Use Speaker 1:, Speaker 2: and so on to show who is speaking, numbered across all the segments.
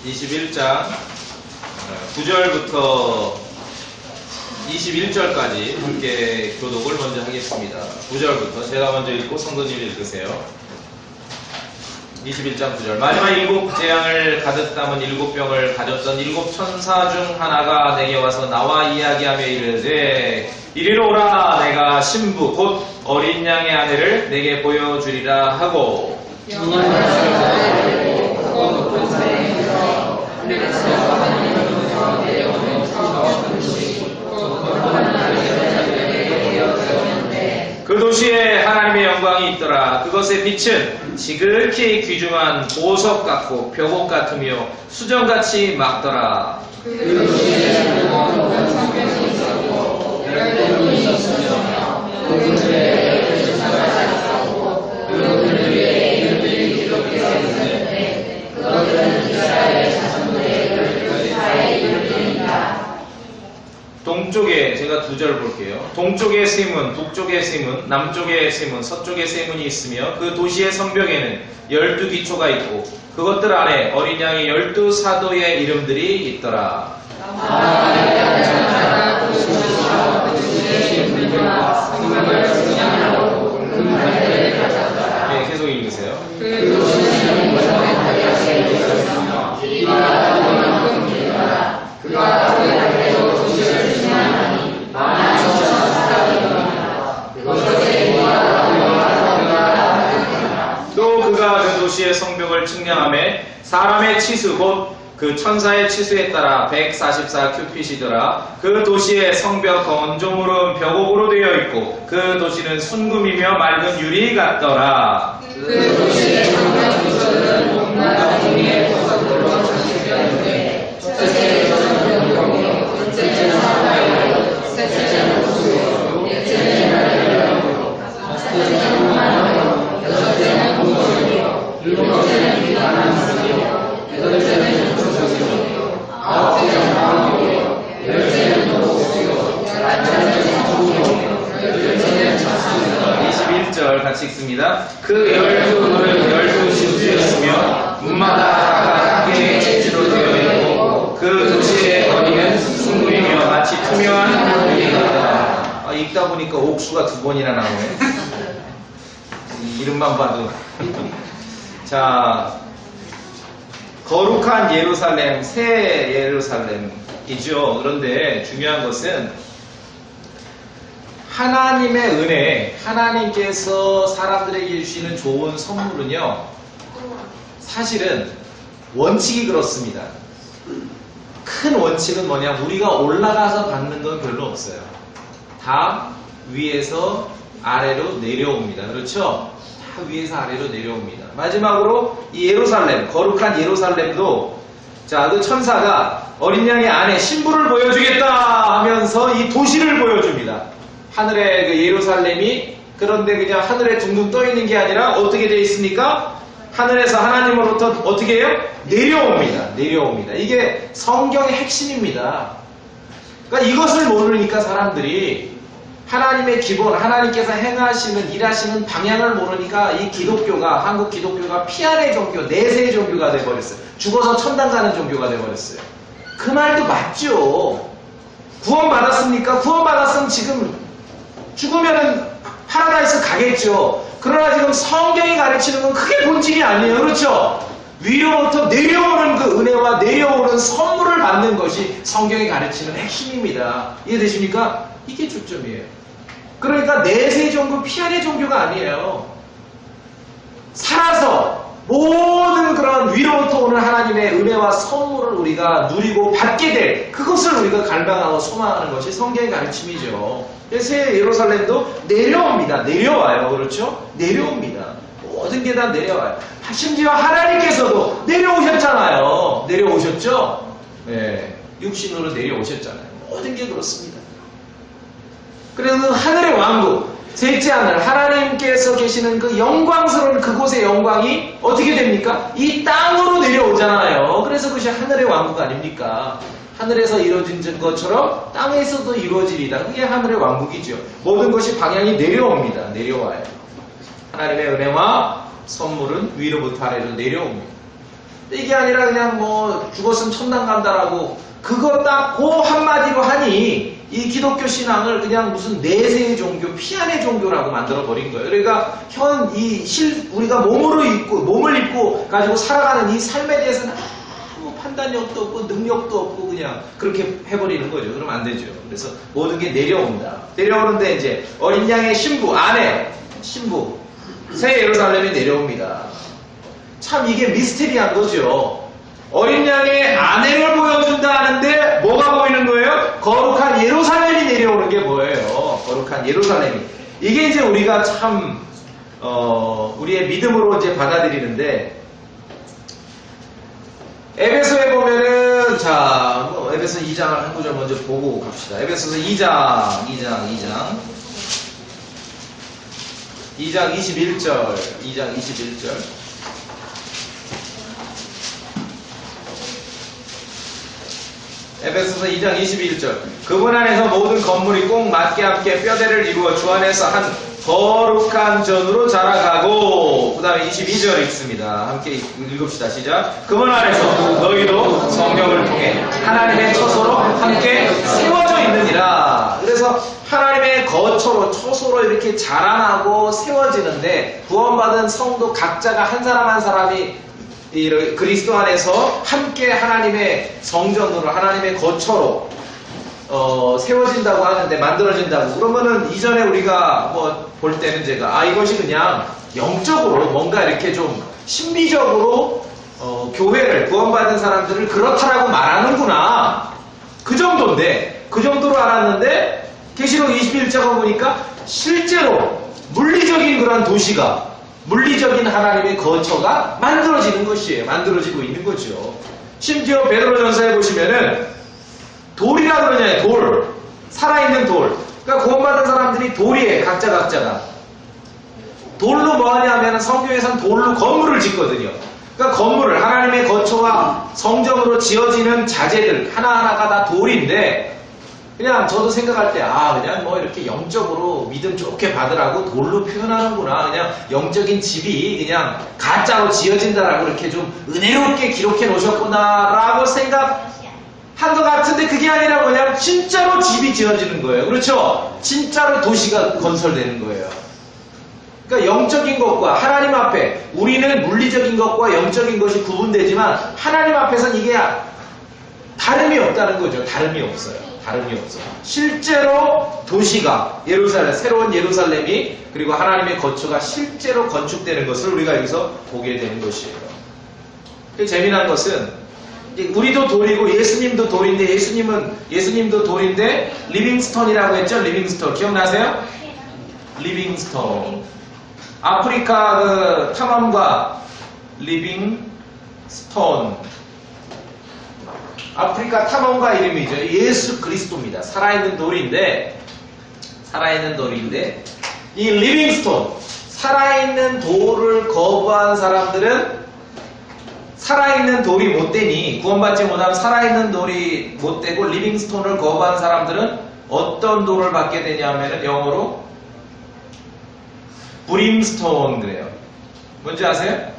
Speaker 1: 21장 9절부터 21절까지 함께 교독을 먼저 하겠습니다. 9절부터 제가 먼저 읽고 성도님이 읽으세요. 21장 9절. 마지막 일곱 재앙을 가득 담은 일곱 병을 가졌던 일곱 천사 중 하나가 내게 와서 나와 이야기하며 이르되 이리로 오라. 내가 신부 곧 어린 양의 아내를 내게 보여주리라 하고 그 도시에 하나님의 영광이 있더라. 그것의 빛은 지극히 귀중한 보석 같고 벽옥 같으며 수정같이 막더라. 그 도시에 성벽이 있었고 열쇠문이 있었으며 그들의 천사가 있었고 그들 위에 이름들이 기록되어 있었는데 그것들은 이스라엘 자손들의 12사의 이름들이니라. 동쪽에 제가 두 절 볼게요. 동쪽에 세 문, 북쪽에 세 문, 남쪽에 세 문, 서쪽에 세 문이 있으며 그 도시의 성벽에는 12기초가 있고 그것들 안에 어린 양의 12사도의 이름들이 있더라. 네, 계속 읽으세요. 또 그가 그 도시의 성벽을 측량하매 사람의 치수 곧 그 천사의 치수에 따라 144 큐핏이더라. 그 도시의 성벽 건조물은 벽옥으로 되어 있고 그 도시는 순금이며 맑은 유리 같더라. 그 도시의 성벽 기초는 온갖 종류의 보석으로 장식되었는데 첫째는 정금이요 둘째는 사과요 셋째는 호수요 넷째는 달걀이요 다섯째는 홍마요 여섯째는 고목이요 일곱째는 비단나무요 여덟째는 조석이요 아홉째는 나무요 열째는 독수요 열한째는 정금이요 열둘째는 자수요. 21절 같이 읽습니다. 그 12문은 12신수였으며 문마다 각각의 재질로 되어 있고 그 도시의 거리는 순금이며 마치 투명한 물이 같다. 읽다 보니까 옥수가 두 번이나 나오네. 이름만 봐도. 자, 거룩한 예루살렘, 새 예루살렘이죠. 그런데 중요한 것은 하나님의 은혜, 하나님께서 사람들에게 주시는 좋은 선물은요, 사실은 원칙이 그렇습니다. 큰 원칙은 뭐냐? 우리가 올라가서 받는 건 별로 없어요. 다 위에서 아래로 내려옵니다. 그렇죠? 다 위에서 아래로 내려옵니다. 마지막으로 이 예루살렘, 거룩한 예루살렘도 자, 그 천사가 어린 양의 아내 신부를 보여주겠다 하면서 이 도시를 보여줍니다. 하늘의 그 예루살렘이 그런데 그냥 하늘에 둥둥 떠 있는 게 아니라 어떻게 되어 있습니까? 하늘에서 하나님으로부터 어떻게 해요? 내려옵니다. 내려옵니다. 이게 성경의 핵심입니다. 그러니까 이것을 모르니까 사람들이 하나님의 기본, 하나님께서 행하시는, 일하시는 방향을 모르니까 이 기독교가, 한국 기독교가 피안의 종교, 내세 종교가 돼버렸어요. 죽어서 천당 가는 종교가 돼버렸어요. 그 말도 맞죠. 구원받았습니까? 구원받았으면 지금 죽으면은 파라다이스 가겠죠. 그러나 지금 성경이 가르치는 건 그게 본질이 아니에요. 그렇죠? 위로부터 내려오는 그 은혜와 내려오는 선물을 받는 것이 성경이 가르치는 핵심입니다. 이해되십니까? 이게 초점이에요. 그러니까 내세 종교, 피안의 종교가 아니에요. 살아서 모든 그런 위로부터 오는 하나님의 은혜와 선물을 우리가 누리고 받게 될 그것을 우리가 갈망하고 소망하는 것이 성경의 가르침이죠. 새 예루살렘도 내려옵니다. 내려와요. 그렇죠? 내려옵니다. 모든 게 다 내려와요. 심지어 하나님께서도 내려오셨잖아요. 내려오셨죠? 네, 육신으로 내려오셨잖아요. 모든 게 그렇습니다. 그래서 그 하늘의 왕국, 셋째 하늘, 하나님께서 계시는 그 영광스러운 그곳의 영광이 어떻게 됩니까? 이 땅으로 내려오잖아요. 그래서 그것이 하늘의 왕국 아닙니까? 하늘에서 이루어진 것처럼 땅에서도 이루어지리다. 그게 하늘의 왕국이죠. 모든 것이 방향이 내려옵니다. 내려와요. 하나님의 은혜와 선물은 위로부터 아래로 내려옵니다. 이게 아니라 그냥 뭐 죽었으면 천당 간다라고 그거 딱 그 한마디로 하니 이 기독교 신앙을 그냥 무슨 내세의 종교, 피안의 종교라고 만들어 버린 거예요. 그러니까 우리가 몸을 입고 가지고 살아가는 이 삶에 대해서는 아무 판단력도 없고 능력도 없고 그냥 그렇게 해버리는 거죠. 그러면 안 되죠. 그래서 모든 게 내려온다. 내려오는데 이제 어린 양의 신부, 신부, 새 예루살렘이 내려옵니다. 참 이게 미스테리한 거죠. 어린 양의 아내를 보여준다 하는데 뭐가 보이는 거예요? 거룩한 예루살렘이 내려오는 게 보여요. 거룩한 예루살렘이. 이게 이제 우리가 참 우리의 믿음으로 이제 받아들이는데 에베소에 보면은 에베소 2장을 한 구절 먼저 보고 갑시다. 에베소서 2장 21절. 에베소서 2장 21절. 그분 안에서 모든 건물이 꼭 맞게 함께 뼈대를 이루어 주 안에서 한 거룩한 전으로 자라가고, 그 다음에 22절 읽습니다. 함께 읽읍시다. 시작. 그분 안에서 너희도 성령을 통해 하나님의 처소로 함께 세워져 있느니라. 그래서 하나님의 거처로, 처소로 이렇게 자라나고 세워지는데, 구원받은 성도 각자가 한 사람 한 사람이 그리스도 안에서 함께 하나님의 성전으로, 하나님의 거처로 세워진다고 하는데, 만들어진다고. 그러면은 이전에 우리가 뭐 볼 때는 제가 이것이 그냥 영적으로 뭔가 이렇게 좀 신비적으로 교회를, 구원받은 사람들을 그렇다라고 말하는구나, 그 정도인데, 그 정도로 알았는데 계시록 21장을 보니까 실제로 물리적인 그런 도시가, 물리적인 하나님의 거처가 만들어지는 것이에요. 만들어지고 있는 거죠. 심지어 베드로전서에 보시면은 돌이라 그러잖아요. 돌. 살아있는 돌. 그러니까 구원받은 사람들이 돌이에요. 각자가. 돌로 뭐 하냐면 성경에서는 돌로 건물을 짓거든요. 그러니까 건물을, 하나님의 거처와 성전으로 지어지는 자재들 하나하나가 다 돌인데, 그냥 저도 생각할 때 그냥 뭐 이렇게 영적으로 믿음 좋게 받으라고 돌로 표현하는구나, 그냥 영적인 집이 그냥 가짜로 지어진다라고 이렇게 좀 은혜롭게 기록해 놓으셨구나라고 생각한 것 같은데, 그게 아니라 그냥 진짜로 집이 지어지는 거예요. 그렇죠? 진짜로 도시가 건설되는 거예요. 그러니까 영적인 것과 하나님 앞에, 우리는 물리적인 것과 영적인 것이 구분되지만 하나님 앞에서는 이게 다름이 없다는 거죠. 다름이 없어요. 실제로 도시가, 예루살렘, 새로운 예루살렘이, 그리고 하나님의 거처가 실제로 건축되는 것을 우리가 여기서 보게 되는 것이에요. 재미난 것은 우리도 돌이고 예수님도 돌인데, 예수님도 돌인데 리빙스톤이라고 했죠. 리빙스톤 기억나세요? 리빙스톤. 아프리카 그 탐험가 리빙스톤. 아프리카 탐험가 이름이죠. 예수 그리스도입니다. 살아있는 돌인데 이 리빙스톤, 살아있는 돌을 거부한 사람들은, 살아있는 돌이 못되니, 구원받지 못하면 살아있는 돌이 못되고 리빙스톤을 거부한 사람들은 어떤 돌을 받게 되냐면은 영어로 브림스톤 그래요. 뭔지 아세요?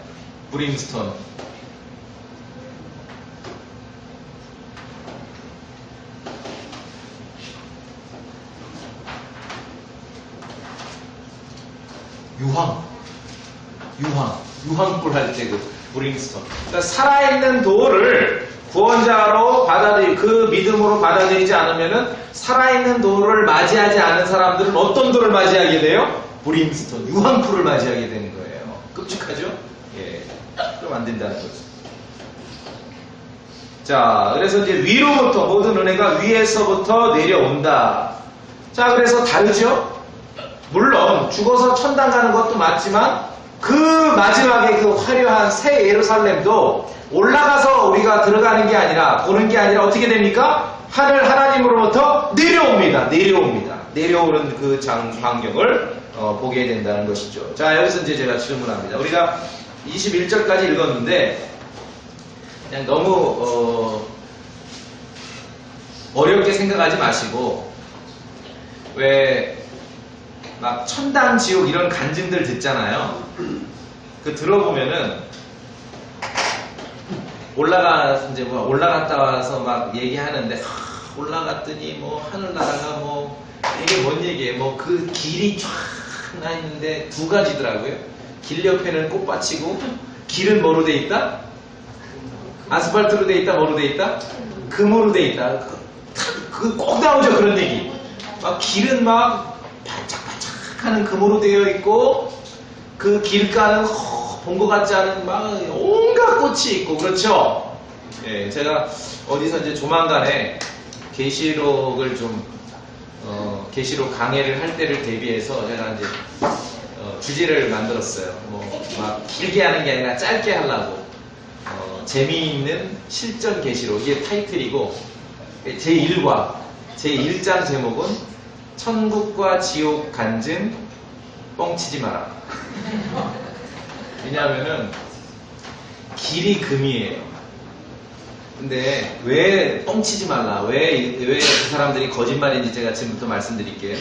Speaker 1: 브림스톤. 유황불 할 때 그 브림스톤. 그러니까 살아있는 돌을 구원자로 그 믿음으로 받아들이지 않으면은, 살아있는 돌을 맞이하지 않은 사람들은 어떤 돌을 맞이하게 돼요? 브림스톤, 유황불을 맞이하게 되는 거예요. 끔찍하죠? 예. 그럼 안 된다는 거죠. 자, 그래서 이제 위로부터, 모든 은혜가 위에서부터 내려온다. 자, 그래서 다르죠? 물론 죽어서 천당 가는 것도 맞지만, 그 마지막에 그 화려한 새 예루살렘도 올라가서 우리가 들어가는 게 아니라, 보는 게 아니라 어떻게 됩니까? 하늘 하나님으로부터 내려옵니다. 내려오는 그 광경을 보게 된다는 것이죠. 자, 여기서 이제 제가 질문합니다. 우리가 21절까지 읽었는데 그냥 너무 어렵게 생각하지 마시고, 왜 막 천당, 지옥 이런 간증들 듣잖아요. 그 들어보면은 이제 뭐 올라갔다 와서 막 얘기하는데, 올라갔더니 뭐 하늘나라가 뭐, 이게 뭔 얘기예요? 뭐 그 길이 쫙 나 있는데 두 가지더라고요. 길 옆에는 꽃밭이고, 길은 뭐로 돼 있다? 아스팔트로 돼 있다? 뭐로 돼 있다? 금으로 돼 있다. 그 꼭 나오죠, 그런 얘기. 막 길은 막 반짝반짝하는 금으로 되어 있고, 그 길가는 본 것 같지 않은 막 온갖 꽃이 있고, 그렇죠? 예, 제가 어디서 이제 조만간에 계시록을 좀 계시록 강해를 할 때를 대비해서 제가 이제 주제를 만들었어요. 뭐 막 길게 하는 게 아니라 짧게 하려고. 재미있는 실전 계시록, 이게 타이틀이고, 제1과 제1장 제목은 천국과 지옥 간증 뻥치지 마라. 왜냐하면은 길이 금이에요. 근데 왜 뻥치지 말라, 왜 그 사람들이 거짓말인지 제가 지금부터 말씀드릴게요.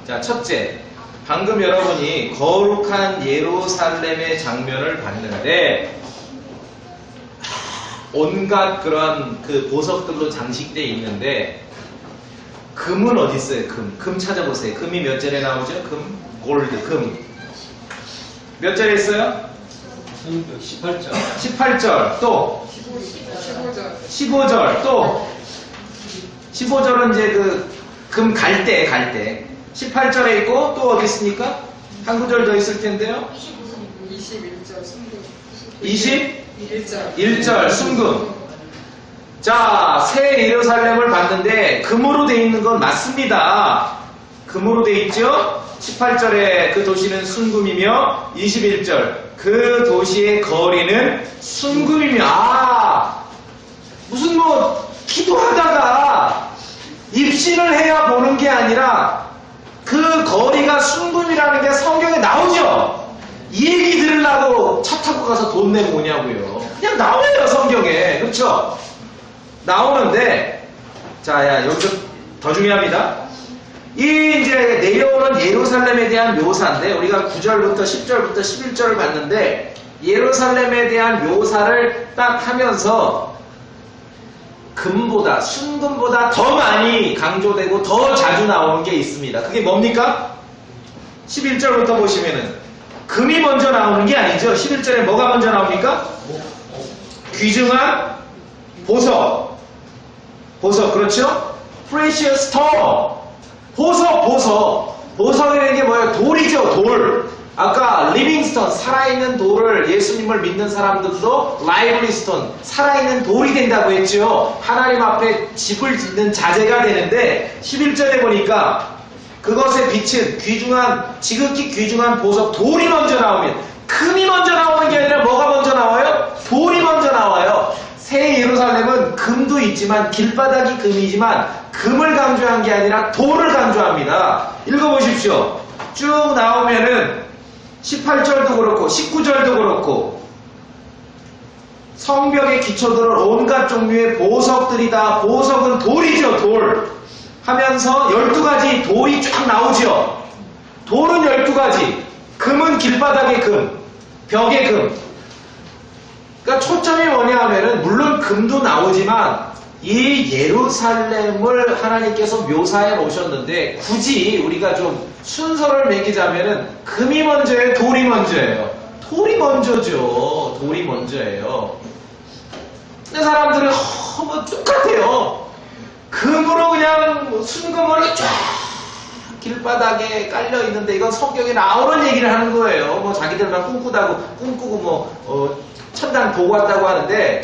Speaker 1: 자, 첫째, 방금 여러분이 거룩한 예루살렘의 장면을 봤는데 온갖 그런 그 보석들로 장식되어 있는데, 금은 어디 있어요? 금 찾아보세요. 금이 몇 절에 나오죠? 금, 골드, 금. 몇 절에 있어요?
Speaker 2: 18절.
Speaker 1: 18절. 또 15절. 또 15절은 이제 그 금 갈 때. 18절에 있고, 또 어디 있습니까? 한 구절 더 있을 텐데요.
Speaker 3: 21절 순금.
Speaker 1: 21절 순금. 자, 새 예루살렘을 봤는데 금으로 되어 있는 건 맞습니다. 금으로 되어 있죠? 18절에 그 도시는 순금이며, 21절 그 도시의 거리는 순금이며, 무슨 뭐 기도하다가 입신을 해야 보는 게 아니라 그 거리가 순금이라는 게 성경에 나오죠? 이 얘기 들으려고 차 타고 가서 돈 내고 오냐고요. 그냥 나와요, 성경에. 그렇죠? 나오는데, 자, 여기서 더 중요합니다. 이 이제 내려오는 예루살렘에 대한 묘사인데, 우리가 9절부터 10절부터 11절을 봤는데, 예루살렘에 대한 묘사를 딱 하면서 금보다, 순금보다 더 많이 강조되고 더 자주 나오는 게 있습니다. 그게 뭡니까? 11절부터 보시면은 금이 먼저 나오는 게 아니죠. 11절에 뭐가 먼저 나옵니까? 귀중한 보석. 그렇죠? Precious stone. 보석이라는 게 뭐예요? 돌이죠, 돌. 아까 리빙스톤, 살아있는 돌을, 예수님을 믿는 사람들도 라이블리 스톤, 살아있는 돌이 된다고 했죠. 하나님 앞에 집을 짓는 자재가 되는데, 11절에 보니까 그것의 빛은 지극히 귀중한 보석, 돌이 먼저 나오면, 금이 먼저 나오는 게 아니라 뭐가 먼저 나와요? 돌이 먼저 나와요. 새 예루살렘은 금도 있지만, 길바닥이 금이지만 금을 강조한 게 아니라 돌을 강조합니다. 읽어보십시오. 쭉 나오면은 18절도 그렇고 19절도 그렇고, 성벽의 기초들은 온갖 종류의 보석들이다. 보석은 돌이죠, 돌. 하면서 12가지 돌이 쫙 나오죠. 돌은 12가지, 금은 길바닥의 금, 벽의 금. 그러니까 초점이 뭐냐 하면은, 물론 금도 나오지만 이 예루살렘을 하나님께서 묘사해 놓으셨는데, 굳이 우리가 좀 순서를 매기자면은 금이 먼저예요, 돌이 먼저예요? 돌이 먼저죠. 돌이 먼저예요. 근데 사람들은 뭐 똑같아요. 금으로 그냥 순금을 쫙 길바닥에 깔려 있는데, 이건 성경에 나오는 얘기를 하는 거예요. 뭐 자기들만 꿈꾸고 뭐 천당 보고 왔다고 하는데,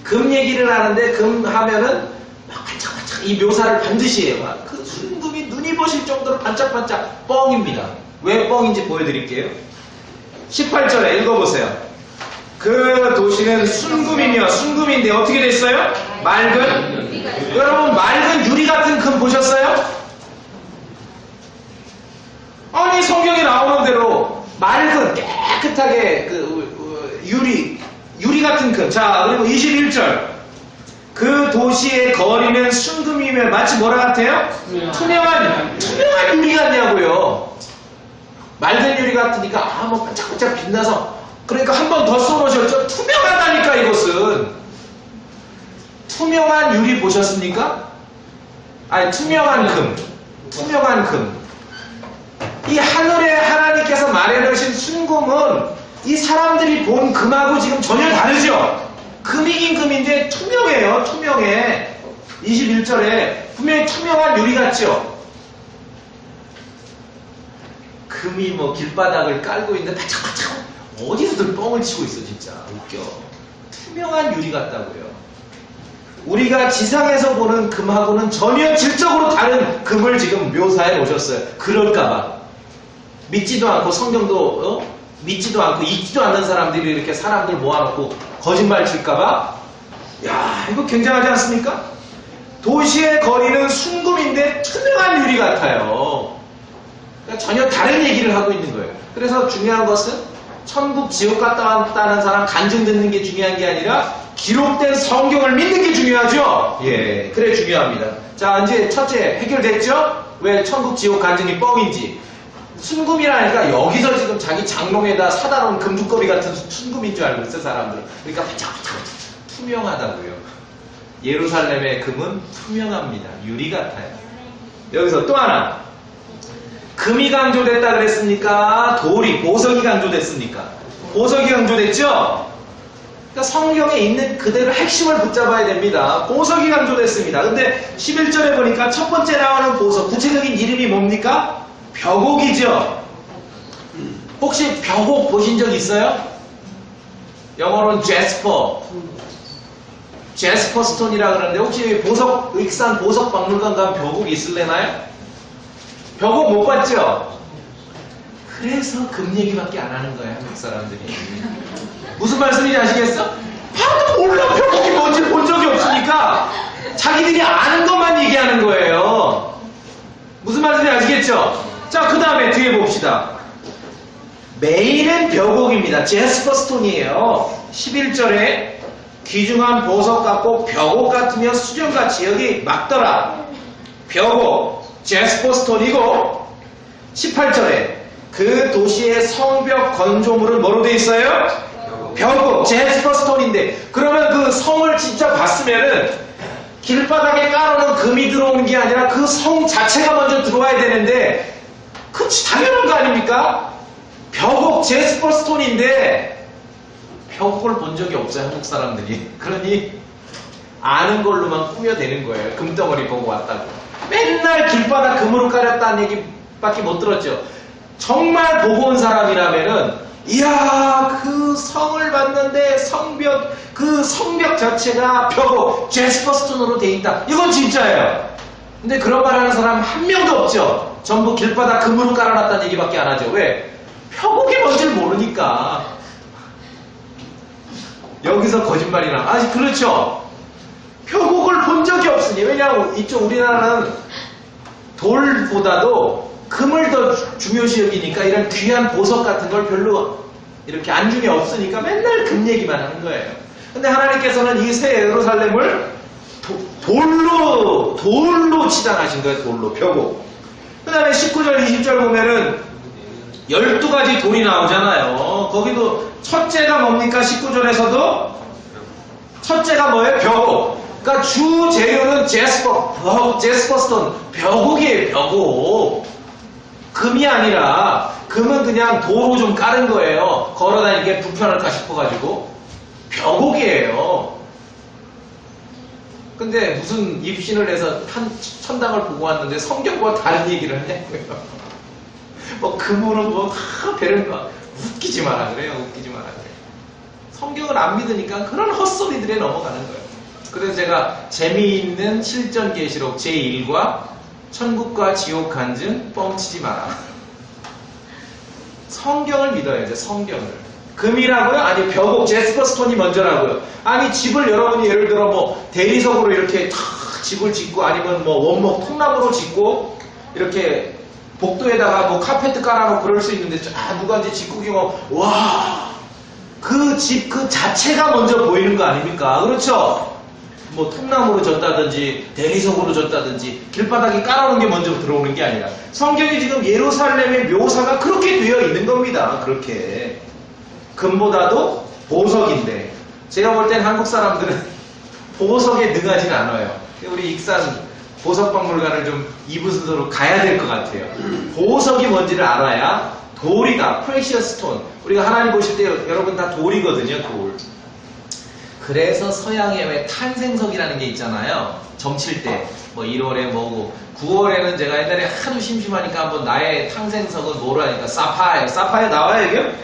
Speaker 1: 금 얘기를 하는데, 금 하면은 막 반짝반짝 이 묘사를 반드시 해요. 그 순금이 눈이 보실 정도로 반짝반짝. 뻥입니다. 왜 뻥인지 보여드릴게요. 18절에 읽어보세요. 그 도시는 순금이며, 순금인데 어떻게 됐어요? 맑은? 여러분, 맑은 유리 같은 금 보셨어요? 아니, 성경에 나오는 대로 맑은 깨끗하게 유리 같은 금. 자, 그리고 21절. 그 도시의 거리는 순금이면 마치 뭐라 같아요? 투명한 유리 같냐고요. 맑은 유리 같으니까 뭐 반짝반짝 빛나서 그러니까 한 번 더 써놓으셨죠? 투명하다니까 이것은. 투명한 유리 보셨습니까? 아니 투명한 금. 투명한 금. 이 하늘에 하나님께서 마련하신 순금은 이 사람들이 본 금하고 지금 전혀 다르죠? 금이긴 금인데 투명해요. 투명해. 21절에 분명히 투명한 유리 같죠? 금이 뭐 길바닥을 깔고 있는데 바짝바짝 어디서들 뻥을 치고 있어 진짜. 웃겨. 투명한 유리 같다고요. 우리가 지상에서 보는 금하고는 전혀 질적으로 다른 금을 지금 묘사해 놓으셨어요. 그럴까봐. 믿지도 않고 성경도 믿지도 않고 읽지도 않는 사람들이 이렇게 사람들 모아놓고 거짓말 칠까봐. 야, 이거 굉장하지 않습니까? 도시의 거리는 순금인데 투명한 유리 같아요. 그러니까 전혀 다른 얘기를 하고 있는 거예요. 그래서 중요한 것은 천국 지옥 갔다 왔다는 사람 간증 듣는 게 중요한 게 아니라 기록된 성경을 믿는 게 중요하죠? 예, 그래 중요합니다. 자, 이제 첫째 해결됐죠? 왜 천국 지옥 간증이 뻥인지. 순금이라니까 여기서 지금 자기 장롱에다 사다 놓은 금두꺼비 같은 순금인 줄 알고 있어 사람들은. 그러니까 바짝바짝 투명하다고요. 예루살렘의 금은 투명합니다. 유리 같아요. 여기서 또 하나. 금이 강조됐다 그랬습니까? 돌이, 보석이 강조됐습니까? 보석이 강조됐죠? 그러니까 성경에 있는 그대로 핵심을 붙잡아야 됩니다. 보석이 강조됐습니다. 근데 11절에 보니까 첫 번째 나오는 보석, 구체적인 이름이 뭡니까? 벽옥이죠? 혹시 벽옥 보신 적 있어요? 영어로는 제스퍼 스톤이라 그러는데 혹시 보석, 익산 보석 박물관 가면 벽옥이 있을래나요? 벽옥 못 봤죠? 그래서 금 얘기밖에 안 하는 거야, 한국 사람들이. 무슨 말씀인지 아시겠어? 하도 몰라, 벽옥이 뭔지 본 적이 없으니까 자기들이 아는 것만 얘기하는 거예요. 무슨 말씀인지 아시겠죠? 자, 그 다음에 뒤에 봅시다. 메인은 벽옥입니다. 제스퍼 스톤이에요. 11절에 귀중한 보석 같고 벽옥 같으며 수정같이 여기 맞더라. 벽옥, 제스퍼 스톤이고 18절에 그 도시의 성벽 건조물은 뭐로 돼 있어요? 벽옥, 제스퍼 스톤인데 그러면 그 성을 진짜 봤으면은 길바닥에 깔아놓은 금이 들어오는 게 아니라 그 성 자체가 먼저 들어와야 되는데 그치 당연한 거 아닙니까? 벽옥, 제스퍼 스톤인데 벽옥을 본 적이 없어요, 한국 사람들이. 그러니 아는 걸로만 꾸며대는 거예요. 금덩어리 보고 왔다고. 맨날 길바닥 금으로 깔았다는 얘기밖에 못 들었죠. 정말 보고 온 사람이라면은 이야, 그 성을 봤는데 성벽, 그 성벽 자체가 벽옥, 제스퍼 스톤으로 돼 있다. 이건 진짜예요. 근데 그런 말 하는 사람 한 명도 없죠. 전부 길바닥 금으로 깔아놨다는 얘기밖에 안 하죠. 왜? 벽옥이 뭔지를 모르니까. 여기서 거짓말이나. 아, 그렇죠. 벽옥을 본 적이 없으니. 왜냐하면 이쪽 우리나라는 돌보다도 금을 더 중요시 여기니까 이런 귀한 보석 같은 걸 별로 이렇게 안중에 없으니까 맨날 금 얘기만 하는 거예요. 근데 하나님께서는 이 새 예루살렘을 돌로 치장하신 거예요. 돌로, 벽옥. 그 다음에 19절, 20절 보면은 12가지 돌이 나오잖아요. 거기도 첫째가 뭡니까? 19절에서도 첫째가 뭐예요? 벽옥. 그러니까 주 재료는 제스퍼 스톤, 벽옥이에요. 벽옥. 금이 아니라 금은 그냥 도로 좀 깔은 거예요. 걸어다니기 불편할까 싶어가지고. 벽옥이에요. 근데 무슨 입신을 해서 천당을 보고 왔는데 성경과 다른 얘기를 하냐고요. 뭐 금으로 뭐 다 배를 막 웃기지 마라 그래요. 웃기지 마라 그래요. 성경을 안 믿으니까 그런 헛소리들에 넘어가는 거예요. 그래서 제가 재미있는 실전 계시록 제1과 천국과 지옥 간증 뻥치지 마라. 성경을 믿어야죠. 성경을. 금이라고요? 아니 벽옥, 제스퍼 스톤이 먼저라고요. 아니 집을 여러분이 예를 들어 뭐 대리석으로 이렇게 탁 집을 짓고 아니면 뭐 원목 통나무로 짓고 이렇게 복도에다가 뭐 카페트 깔아놓고 그럴 수 있는데 누가 이제 짓고 기면 와, 그 집 그 자체가 먼저 보이는 거 아닙니까? 그렇죠? 뭐 통나무로 졌다든지 대리석으로 졌다든지 길바닥에 깔아놓은 게 먼저 들어오는 게 아니라 성경이 지금 예루살렘의 묘사가 그렇게 되어 있는 겁니다. 그렇게. 금보다도 보석인데 제가 볼 땐 한국 사람들은 보석에 능하진 않아요. 우리 익산 보석박물관을 좀 이분 순서로 가야 될 것 같아요. 보석이 뭔지를 알아야 돌이다. 프레시어스 스톤. 우리가 하나님 보실 때 여러분 다 돌이거든요. 돌. 그래서 서양에 왜 탄생석이라는 게 있잖아요. 점칠 때 뭐 1월에 뭐고 9월에는 제가 옛날에 하도 심심하니까 한번 나의 탄생석은 뭐로 하니까 사파이어. 사파이어 나와요 이게?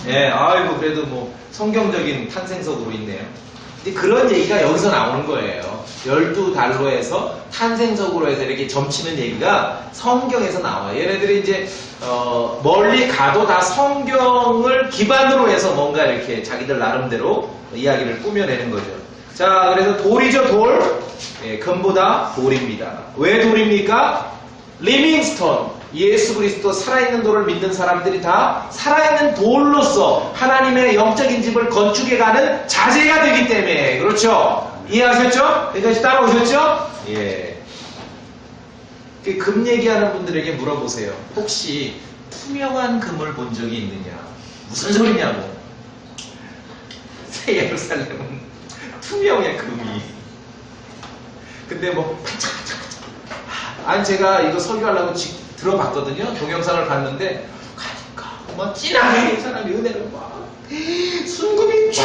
Speaker 1: 예, 아이고 그래도 뭐 성경적인 탄생석으로 있네요. 근데 그런 얘기가 여기서 나오는 거예요. 12달로 해서 탄생석으로 해서 이렇게 점치는 얘기가 성경에서 나와요. 얘네들이 이제 멀리 가도 다 성경을 기반으로 해서 뭔가 이렇게 자기들 나름대로 이야기를 꾸며내는 거죠. 자, 그래서 돌이죠, 돌. 예, 금보다 돌입니다. 왜 돌입니까? 리밍스톤. 예수 그리스도 살아있는 돌을 믿는 사람들이 다 살아있는 돌로서 하나님의 영적인 집을 건축해가는 자재가 되기 때문에. 그렇죠? 이해하셨죠? 여기까지 따라오셨죠? 예. 금 얘기하는 분들에게 물어보세요. 혹시 투명한 금을 본 적이 있느냐? 무슨 소리냐고. 새 예루살렘은 투명해, 금이. 근데 뭐 반짝반짝. 아니 제가 이거 설교하려고 들어봤거든요. 동영상을 봤는데 가니까 막 진하게 사람이 은혜를 막 순금이 쫙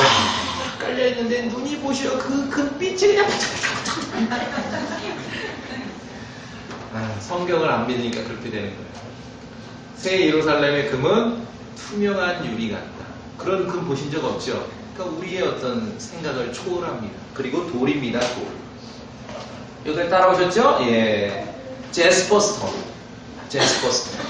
Speaker 1: 깔려있는데 눈이 보시오 그 금빛이 그냥 반짝반짝. 성경을 안 믿으니까 그렇게 되는 거예요. 새 예루살렘의 금은 투명한 유리 같다. 그런 금 보신 적 없죠? 그러니까 우리의 어떤 생각을 초월합니다. 그리고 돌입니다. 돌. 여기까지 따라오셨죠? 예. 제스퍼스톤. 제스퍼스톤.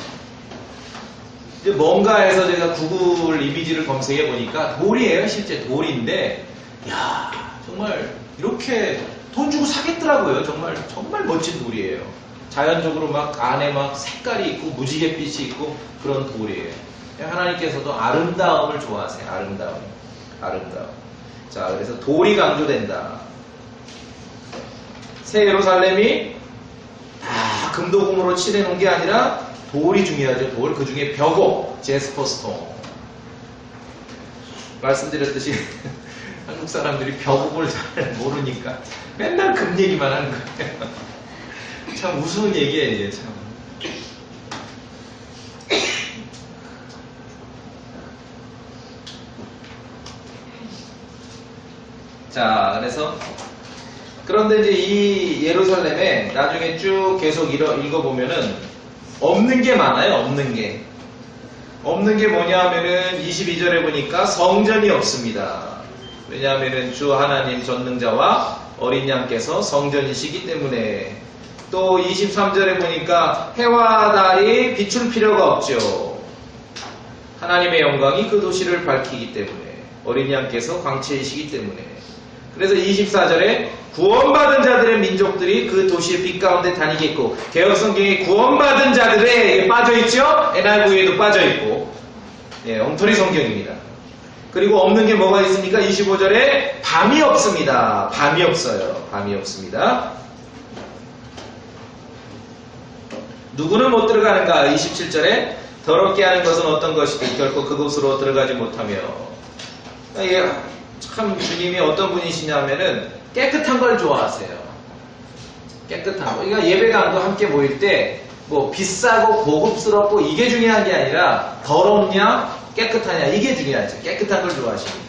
Speaker 1: 이제 뭔가에서 제가 구글 이미지를 검색해 보니까 돌이에요. 실제 돌인데, 야 정말 이렇게 돈 주고 사겠더라고요. 정말 멋진 돌이에요. 자연적으로 막 안에 막 색깔이 있고 무지갯빛이 있고 그런 돌이에요. 하나님께서도 아름다움을 좋아하세요. 아름다움. 자, 그래서 돌이 강조된다. 새 예루살렘이 다 금도금으로 칠해놓은 게 아니라 돌이 중요하죠. 돌. 그 중에 벽옥, 제스퍼스톤. 말씀드렸듯이 한국 사람들이 벽옥을 잘 모르니까 맨날 금 얘기만 하는 거예요. 참 우스운 얘기예요, 이게 참. 자, 그런데 이제 이 예루살렘에 나중에 쭉 계속 읽어보면은 없는 게 많아요, 없는 게. 없는 게 뭐냐 하면은 22절에 보니까 성전이 없습니다. 왜냐하면은 주 하나님 전능자와 어린 양께서 성전이시기 때문에. 또 23절에 보니까 해와 달이 비출 필요가 없죠. 하나님의 영광이 그 도시를 밝히기 때문에. 어린 양께서 광채이시기 때문에. 그래서 24절에 구원받은 자들의 민족들이 그 도시의 빛 가운데 다니겠고, 개혁성경에 구원받은 자들에 빠져있죠? NIV에도 빠져있고, 예, 엉터리 성경입니다. 그리고 없는 게 뭐가 있습니까? 25절에 밤이 없습니다. 밤이 없어요. 밤이 없습니다. 누구는 못 들어가는가? 27절에 더럽게 하는 것은 어떤 것이든 결코 그곳으로 들어가지 못하며. 이게 참 주님이 어떤 분이시냐면은 깨끗한 걸 좋아하세요. 깨끗한 거. 그러니까 예배당도 함께 모일 때 뭐 비싸고 고급스럽고 이게 중요한 게 아니라 더럽냐 깨끗하냐 이게 중요하죠. 깨끗한 걸 좋아하십니다.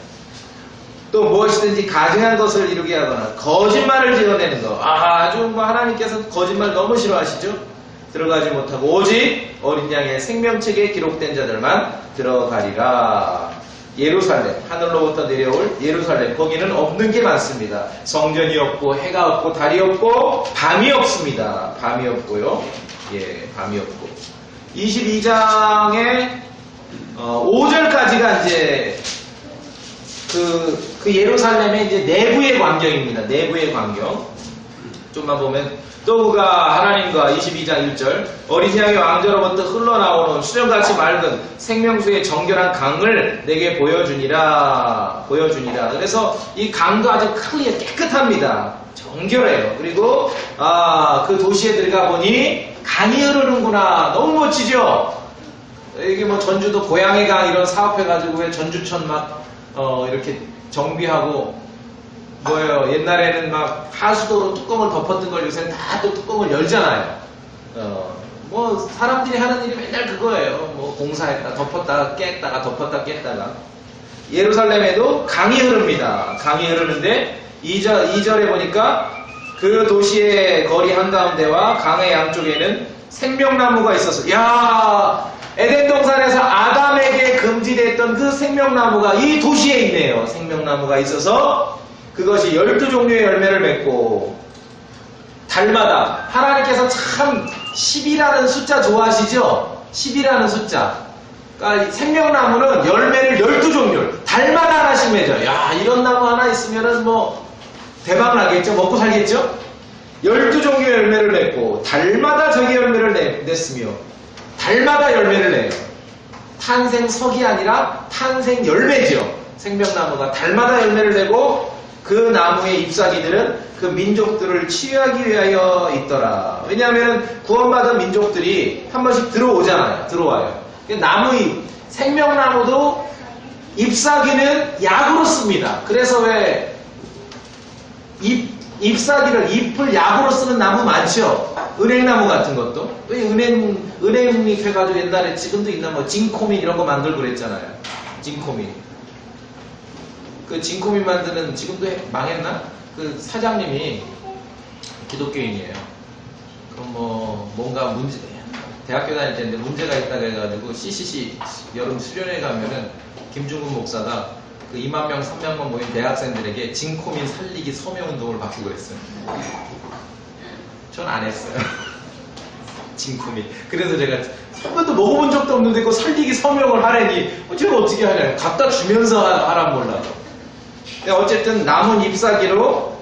Speaker 1: 또 무엇이든지 가증한 것을 이루게 하거나 거짓말을 지어내는 거. 아주 뭐 하나님께서 거짓말 너무 싫어하시죠. 들어가지 못하고 오직 어린 양의 생명책에 기록된 자들만 들어가리라. 예루살렘, 하늘로부터 내려올 예루살렘, 거기는 없는 게 많습니다. 성전이 없고 해가 없고 달이 없고 밤이 없습니다. 밤이 없고요. 예, 밤이 없고. 22장의 5절까지가 이제 그 예루살렘의 이제 내부의 광경입니다. 내부의 광경. 좀만 보면 또 그가 하나님과 22장 1절 어린 양의 왕자로부터 흘러나오는 수정같이 맑은 생명수의 정결한 강을 내게 보여주니라. 그래서 이 강도 아주 클리어 깨끗합니다. 정결해요. 그리고 그 도시에 들어가 보니 강이 흐르는구나. 너무 멋지죠? 이게 뭐 전주도 고양이 강 이런 사업해가지고 왜 전주천 막 이렇게 정비하고 뭐예요? 옛날에는 막 하수도로 뚜껑을 덮었던 걸 요새는 다 또 뚜껑을 열잖아요. 뭐 사람들이 하는 일이 맨날 그거예요. 뭐 공사했다 덮었다가 깼다가 덮었다 깼다가. 예루살렘에도 강이 흐릅니다. 강이 흐르는데 2절에 보니까 그 도시의 거리 한가운데와 강의 양쪽에는 생명나무가 있어서, 야, 에덴 동산에서 아담에게 금지됐던 그 생명나무가 이 도시에 있네요. 생명나무가 있어서 그것이 12종류의 열매를 맺고, 달마다 하나님께서 참 10이라는 숫자 좋아하시죠? 10이라는 숫자. 그러니까 생명나무는 열매를 12종류, 달마다 하나씩 맺어요. 야, 이런 나무 하나 있으면은 뭐 대박 나겠죠? 먹고 살겠죠? 12종류의 열매를 맺고, 달마다 저기 열매를 냈으며, 달마다 열매를 내요. 탄생석이 아니라 탄생 열매죠. 생명나무가 달마다 열매를 내고, 그 나무의 잎사귀들은 그 민족들을 치유하기 위하여 있더라. 왜냐하면 구원받은 민족들이 한 번씩 들어오잖아요. 들어와요. 나무 생명나무도 잎사귀는 약으로 씁니다. 그래서 왜 잎을 약으로 쓰는 나무 많죠? 은행나무 같은 것도. 왜 은행잎 해가지고 옛날에 지금도 있나 뭐 진코민 이런 거 만들고 그랬잖아요. 진코민. 그 진코민 만드는, 지금도 망했나? 그 사장님이 기독교인이에요. 그럼 뭐 뭔가 대학교 다닐 때인데 문제가 있다고 해가지고 CCC 여름 수련회 가면은 김중근 목사가 그 2만 명, 3만 명 모인 대학생들에게 진코민 살리기 서명운동을 받고 그랬어요. 전 안 했어요. 진코민. 그래서 제가 한 번도 먹어본 적도 없는데 그거 살리기 서명을 하래니 제가 어떻게 하냐. 갖다 주면서 하란 몰라도. 어쨌든 남은 잎사귀로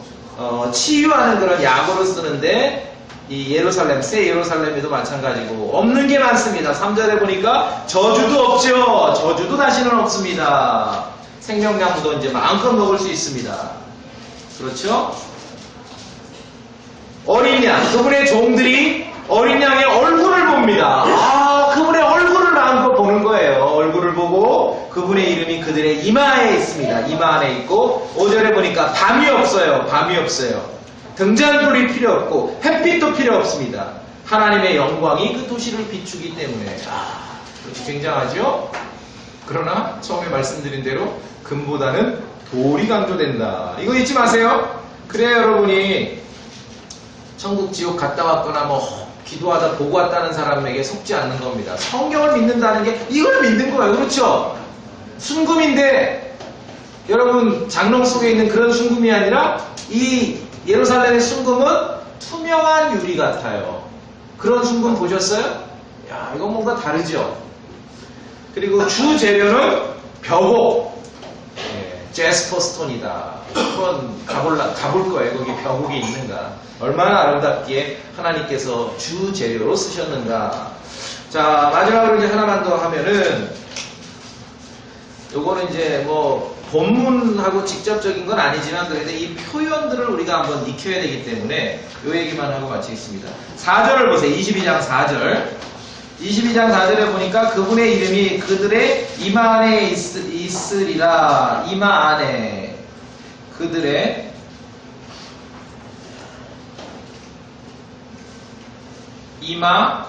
Speaker 1: 치유하는 그런 약으로 쓰는데, 이 예루살렘, 새 예루살렘에도 마찬가지고 없는 게 많습니다. 3절에 보니까 저주도 없죠. 저주도 다시는 없습니다. 생명나무도 이제 마음껏 먹을 수 있습니다. 그렇죠? 어린 양, 그분의 종들이 어린 양의 얼굴을 봅니다. 아, 그분의 얼굴을 마음껏 보는 거예요. 얼굴을 보고 그분의 이름이 그들의 이마에 있습니다. 이마 안에 있고, 5절에 보니까 밤이 없어요. 밤이 없어요. 등잔불이 필요 없고 햇빛도 필요 없습니다. 하나님의 영광이 그 도시를 비추기 때문에. 그렇지, 굉장하죠? 그러나 처음에 말씀드린 대로 금보다는 돌이 강조된다. 이거 잊지 마세요. 그래야 여러분이 천국 지옥 갔다 왔거나 뭐 기도하다 보고 왔다는 사람에게 속지 않는 겁니다. 성경을 믿는다는 게 이걸 믿는 거예요. 그렇죠? 순금인데 여러분 장롱 속에 있는 그런 순금이 아니라 이 예루살렘의 순금은 투명한 유리 같아요. 그런 순금 보셨어요? 야, 이건 뭔가 다르죠? 그리고 주 재료는 벽옥, 제스퍼 스톤이다. 한번 가볼 거예요. 거기 벽옥이 있는가. 얼마나 아름답게 하나님께서 주 재료로 쓰셨는가. 자, 마지막으로 이제 하나만 더 하면은, 요거는 이제 뭐 본문하고 직접적인 건 아니지만 그래도 이 표현들을 우리가 한번 익혀야 되기 때문에 요 얘기만 하고 마치겠습니다. 4절을 보세요. 22장 4절. 22장 4절에 보니까 그분의 이름이 그들의 이마 안에 있으리라. 이마 안에. 그들의 이마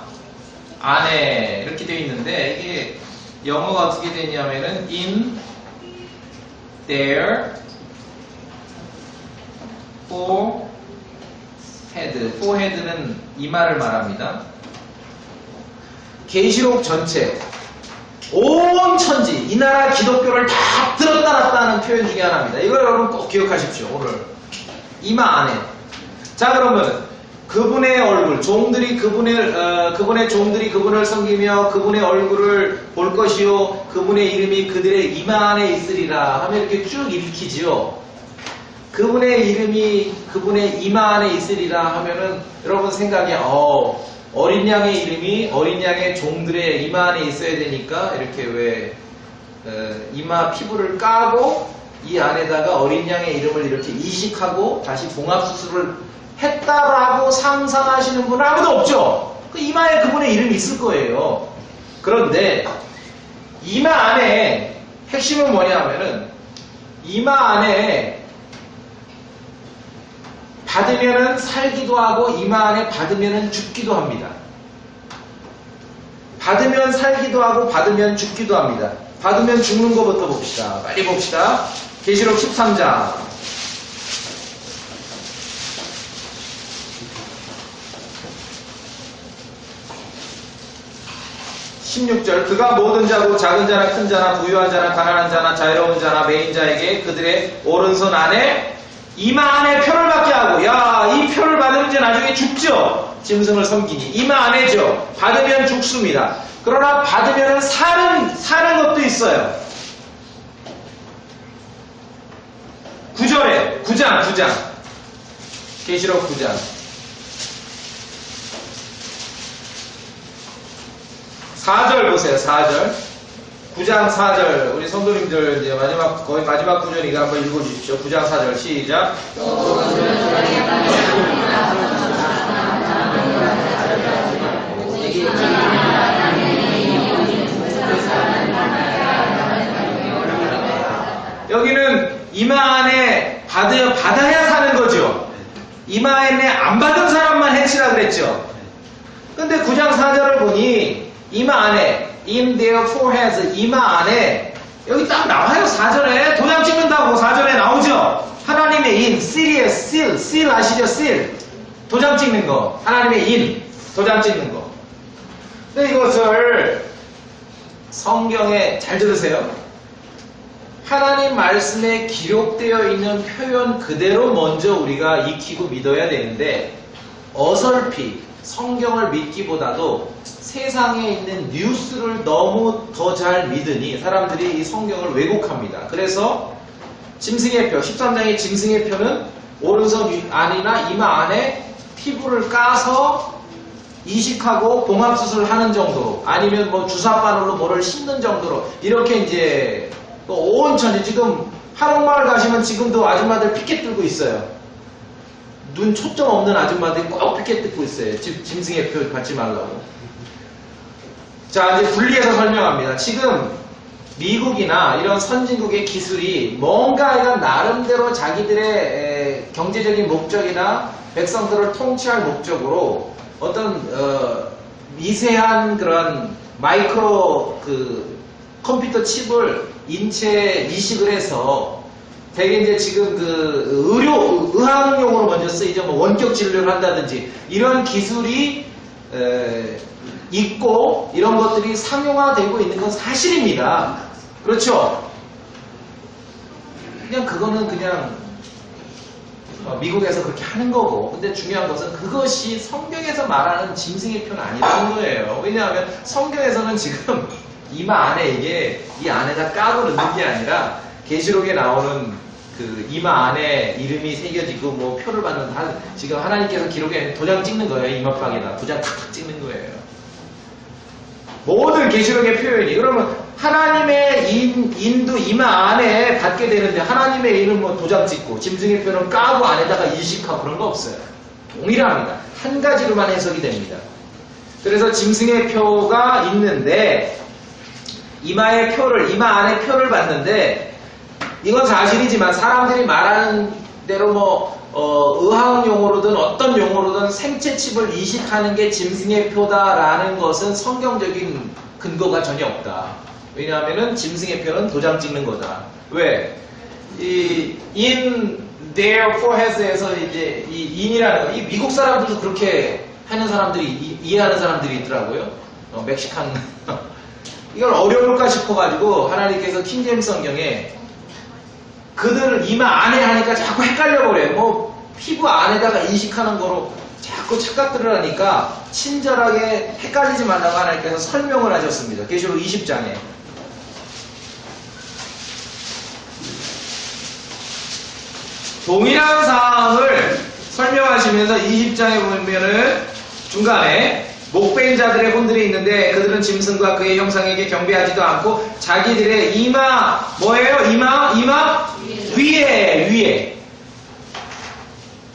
Speaker 1: 안에 이렇게 되어 있는데, 이게 영어가 어떻게 되냐면은 in their forehead. forehead는 이마를 말합니다. 계시록 전체, 온 천지, 이 나라 기독교를 다 들었다 놨다 하는 표현 중에 하나입니다. 이걸 여러분 꼭 기억하십시오. 오늘 이마 안에. 자, 그러면 그분의 얼굴, 종들이 그분의 종들이 그분을 섬기며 그분의 얼굴을 볼 것이요 그분의 이름이 그들의 이마 안에 있으리라 하면 이렇게 쭉 읽히지요. 그분의 이름이 그분의 이마 안에 있으리라 하면은 여러분 생각에 어린 양의 이름이 어린 양의 종들의 이마 안에 있어야 되니까 이렇게 왜 이마 피부를 까고 이 안에다가 어린 양의 이름을 이렇게 이식하고 다시 봉합수술을 했다라고 상상하시는 분은 아무도 없죠. 그 이마에 그분의 이름이 있을 거예요. 그런데 이마 안에 핵심은 뭐냐 하면은 이마 안에 받으면은 살기도 하고 이마 안에 받으면은 죽기도 합니다. 받으면 살기도 하고 받으면 죽기도 합니다. 받으면 죽는 것부터 봅시다. 빨리 봅시다. 계시록 13장 16절 그가 모든 자고 작은 자나 큰 자나 부유한 자나 가난한 자나 자유로운 자나 매인 자에게 그들의 오른손 안에 이마 안에 표를 받게 하고 야 이 표를 받으면 이제 나중에 죽죠. 짐승을 섬기니 이마 안에죠. 받으면 죽습니다. 그러나 받으면 사는 것도 있어요. 9절에 9장 계시록 9장 4절 보세요. 4절 9장 4절 우리 성도님들 이제 거의 마지막 구절이니까 한번 읽어주십시오. 9장 4절 시작. 여기는 이마 안에 받아야 사는 거죠. 이마 안에 안 받은 사람만 해치라 그랬죠. 근데 9장 4절을 보니 이마 안에 in their foreheads 이마 안에 여기 딱 나와요. 4절에 도장 찍는다고 4절에 나오죠. 하나님의 in seal이에요. seal 아시죠? seal 도장 찍는 거 하나님의 in 도장 찍는 거. 근데 이것을 성경에 잘 들으세요. 하나님 말씀에 기록되어 있는 표현 그대로 먼저 우리가 익히고 믿어야 되는데 어설피 성경을 믿기보다도 세상에 있는 뉴스를 너무 더 잘 믿으니 사람들이 이 성경을 왜곡합니다. 그래서 짐승의 표 13장의 짐승의 표는 오른손 안이나 이마 안에 피부를 까서 이식하고 봉합수술을 하는 정도로 아니면 뭐 주사바늘로 뭐를 심는 정도로 이렇게 이제 온 천지 지금 한옥마을 가시면 지금도 아줌마들 피켓 들고 있어요. 눈 초점 없는 아줌마들이 꼭 피켓 들고 있어요. 짐승의 표 받지 말라고. 자 이제 분리해서 설명합니다. 지금 미국이나 이런 선진국의 기술이 뭔가 나름대로 자기들의 경제적인 목적이나 백성들을 통치할 목적으로 어떤 미세한 그런 마이크로 컴퓨터 칩을 인체에 이식을 해서 되게 이제 지금 의학용으로 먼저 쓰이죠. 뭐 원격 진료를 한다든지 이런 기술이 있고 이런 것들이 상용화되고 있는 건 사실입니다. 그렇죠? 그냥 그거는 그냥 미국에서 그렇게 하는 거고 근데 중요한 것은 그것이 성경에서 말하는 짐승의 표는 아니라는 거예요. 왜냐하면 성경에서는 지금 이마 안에 이게 이 안에다 까고 넣는 게 아니라 계시록에 나오는 그 이마 안에 이름이 새겨지고 뭐 표를 받는 지금 하나님께서 기록에 도장 찍는 거예요. 이마방에다 도장 탁탁 찍는 거예요. 모든 계시록의 표현이 그러면 하나님의 인도 이마 안에 받게 되는데 하나님의 인은 뭐 도장 찍고 짐승의 표는 까고 안에다가 이식하고 그런 거 없어요. 동일합니다. 한 가지로만 해석이 됩니다. 그래서 짐승의 표가 있는데 이마 안에 표를 받는데 이건 사실이지만 사람들이 말하는 대로 뭐 의학 용어로든 어떤 용어로든 생체 칩을 이식하는 게 짐승의 표다라는 것은 성경적인 근거가 전혀 없다. 왜냐하면은 짐승의 표는 도장 찍는 거다. 왜? 이 in their foreheads에서 이제 이 in이라는 거, 이 미국 사람들도 그렇게 하는 사람들이 이해하는 사람들이 있더라고요. 멕시칸 이걸 어려울까 싶어가지고 하나님께서 킹제임스 성경에 그들을 이마 안에 하니까 자꾸 헷갈려버려요. 뭐 피부 안에다가 이식하는 거로 자꾸 착각들을 하니까 친절하게 헷갈리지 말라고 하나님께서 설명을 하셨습니다. 계시록 20장에 동일한 사항을 설명하시면서 20장에 보면은 중간에 목베인 자들의 혼들이 있는데 그들은 짐승과 그의 형상에게 경배하지도 않고 자기들의 이마 뭐예요? 이마 위에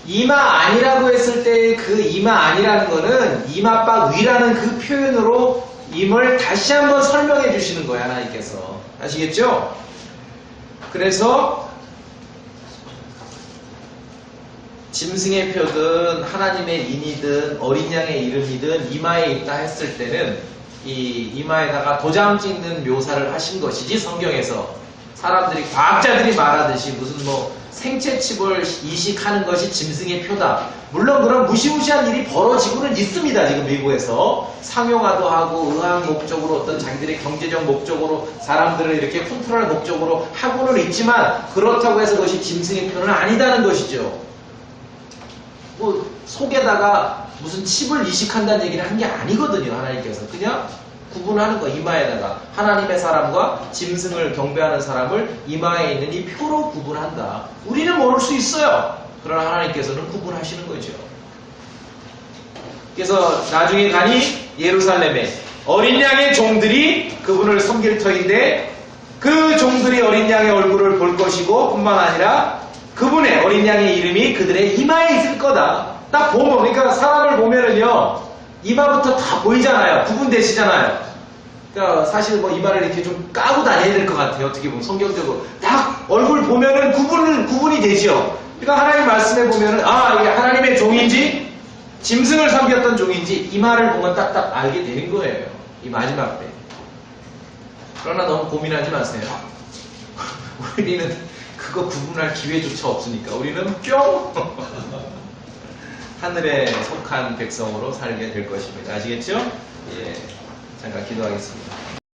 Speaker 1: 이마 안이라고 했을 때 그 이마 안이라는 거는 이마박 위라는 그 표현으로 임을 다시 한번 설명해 주시는 거예요, 하나님께서. 아시겠죠? 그래서 짐승의 표든 하나님의 인이든 어린 양의 이름이든 이마에 있다 했을 때는 이 이마에다가 도장 찍는 묘사를 하신 것이지, 성경에서 사람들이, 과학자들이 말하듯이 무슨 뭐 생체칩을 이식하는 것이 짐승의 표다. 물론 그런 무시무시한 일이 벌어지고는 있습니다. 지금 미국에서 상용화도 하고 의학 목적으로, 어떤 자기들의 경제적 목적으로 사람들을 이렇게 컨트롤할 목적으로 하고는 있지만, 그렇다고 해서 그것이 짐승의 표는 아니다는 것이죠. 뭐 속에다가 무슨 칩을 이식한다는 얘기를 한 게 아니거든요. 하나님께서 그냥 구분하는 거, 이마에다가 하나님의 사람과 짐승을 경배하는 사람을 이마에 있는 이 표로 구분한다. 우리는 모를 수 있어요. 그러나 하나님께서는 구분하시는 거죠. 그래서 나중에 가니 예루살렘에 어린 양의 종들이 그분을 섬길 터인데, 그 종들이 어린 양의 얼굴을 볼 것이고 뿐만 아니라 그분의, 어린 양의 이름이 그들의 이마에 있을 거다. 딱 보면, 그러니까 사람을 보면은요, 이마부터 다 보이잖아요. 구분되시잖아요. 그러니까 사실 뭐 이마를 이렇게 좀 까고 다녀야 될 것 같아요. 어떻게 보면 성경적으로 딱 얼굴 보면은 구분이 되죠. 그러니까 하나님 말씀에 보면은, 아, 이게 하나님의 종인지 짐승을 섬겼던 종인지 이마를 보면 딱딱 알게 되는 거예요. 이 마지막 때. 그러나 너무 고민하지 마세요. 우리는 그거 구분할 기회조차 없으니까 우리는 뿅 하늘에 속한 백성으로 살게 될 것입니다. 아시겠죠? 예, 잠깐 기도하겠습니다.